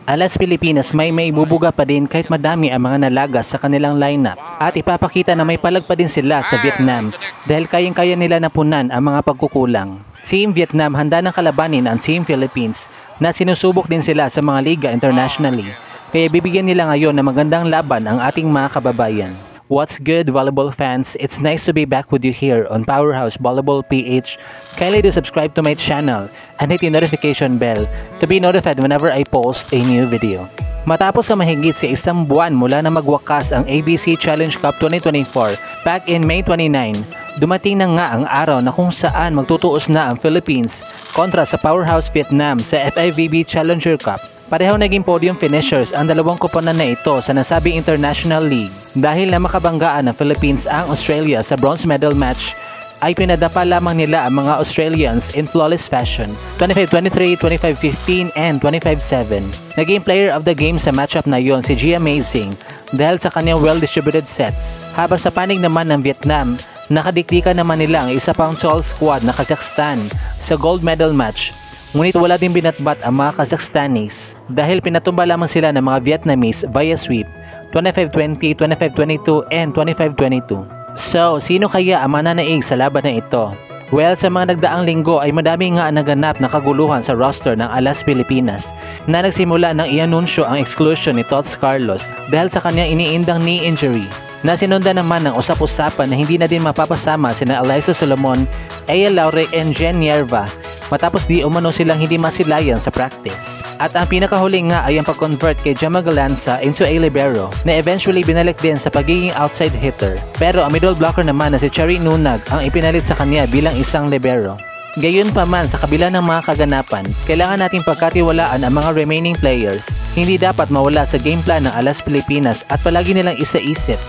Alas Pilipinas may bubuga pa din kahit madami ang mga nalagas sa kanilang lineup at ipapakita na may palag pa din sila sa Vietnam dahil kayang-kaya nila napunan ang mga pagkukulang. Team Vietnam handa ng kalabanin ang Team Philippines na sinusubok din sila sa mga liga internationally. Kaya bibigyan nila ngayon ng magandang laban ang ating mga kababayan. What's good, volleyball fans? It's nice to be back with you here on Powerhouse Volleyball PH. Kindly do subscribe to my channel and hit the notification bell to be notified whenever I post a new video. Matapos sa mahigit sa isang buwan mula na magwakas ang ABC Challenge Cup 2024 back in May 29, dumating na nga ang araw na kung saan magtutuos na ang Philippines kontra sa Powerhouse Vietnam sa FIVB Challenger Cup. Pareho naging podium finishers ang dalawang koponan na ito sa nasabing International League. Dahil na makabanggaan ng Philippines ang Australia sa bronze medal match, ay pinadapa lamang nila ang mga Australians in flawless fashion, 25-23, 25-15, and 25-7. Naging player of the game sa matchup na yon si Gia Amazing dahil sa kanyang well-distributed sets. Habang sa panig naman ng Vietnam, nakadikdikan naman nila ang isa pang tall squad na Kazakhstan sa gold medal match. Ngunit wala din binatbat ang mga Kazakhstanis dahil pinatumba lamang sila ng mga Vietnamese via sweep 25-20, 25-22, and 25-22. So, sino kaya ang mananaig sa laban na ito? Well, sa mga nagdaang linggo ay madami nga naganap na kaguluhan sa roster ng Alas Pilipinas na nagsimula nang ianunsyo ang exclusion ni Tots Carlos dahil sa kanyang iniindang knee injury. Nasinundan naman ng usap-usapan na hindi na din mapapasama sina Alyssa Solomon, Aya Laure, and Jen Yerva matapos di umano silang hindi masilayan sa practice. At ang pinakahuli nga ay ang pag-convert kay Gemma Galanza into a libero na eventually binalik din sa pagiging outside hitter. Pero ang middle blocker naman na si Cherry Nunag ang ipinalit sa kanya bilang isang libero. Gayon pa man, sa kabila ng mga kaganapan, kailangan nating pagkatiwalaan ang mga remaining players. Hindi dapat mawala sa game plan ng Alas Pilipinas at palagi nilang isa-isip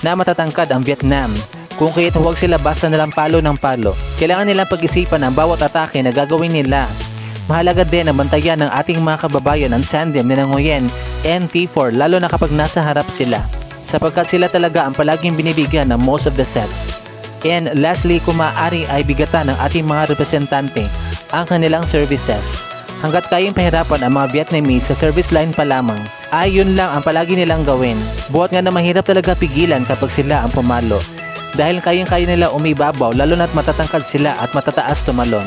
na matatangkad ang Vietnam. Kung kaya't huwag sila basta nalang palo ng palo, kailangan nilang pag-isipan ang bawat atake na gagawin nila. Mahalaga din na bantayan ng ating mga kababayan ang tandem ni Nguyen and T4 lalo na kapag nasa harap sila, sapagkat sila talaga ang palaging binibigyan ng most of the sets. And lastly, kung maaari ay bigatan ng ating mga representante ang kanilang services. Hanggat kayang pahirapan ang mga Vietnamese sa service line pa lamang, ay yun lang ang palagi nilang gawin. Buhat nga na mahirap talaga pigilan kapag sila ang pumalo. Dahil kayang-kaya nila umibabaw lalo na't matatangkad sila at matataas tumalon.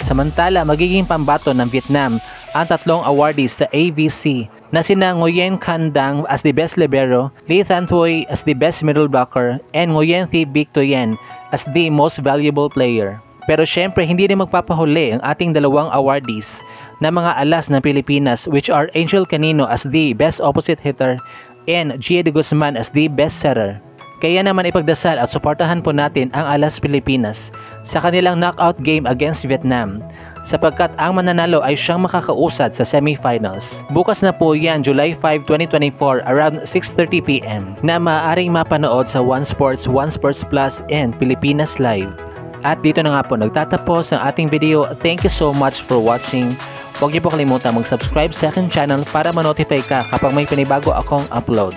Samantala, magiging pambato ng Vietnam ang tatlong awardees sa ABC na sina Nguyen Can Dang as the best libero, Lee Thanh Thuy as the best middle blocker, and Nguyen Thi Bích Thuyen as the most valuable player. Pero syempre, hindi rin magpapahuli ang ating dalawang awardees na mga alas ng Pilipinas, which are Angel Canino as the best opposite hitter and Gia de Guzman as the best setter. Kaya naman ipagdasal at suportahan po natin ang Alas Pilipinas sa kanilang knockout game against Vietnam sapagkat ang mananalo ay siyang makakausad sa semifinals. Bukas na po yan, July 5, 2024 around 6:30 PM na maaaring mapanood sa One Sports, One Sports Plus, and Pilipinas Live. At dito na nga po nagtatapos ang ating video. Thank you so much for watching. Huwag niyo po kalimutan mag-subscribe sa aking channel para ma-notify ka kapag may panibago akong upload.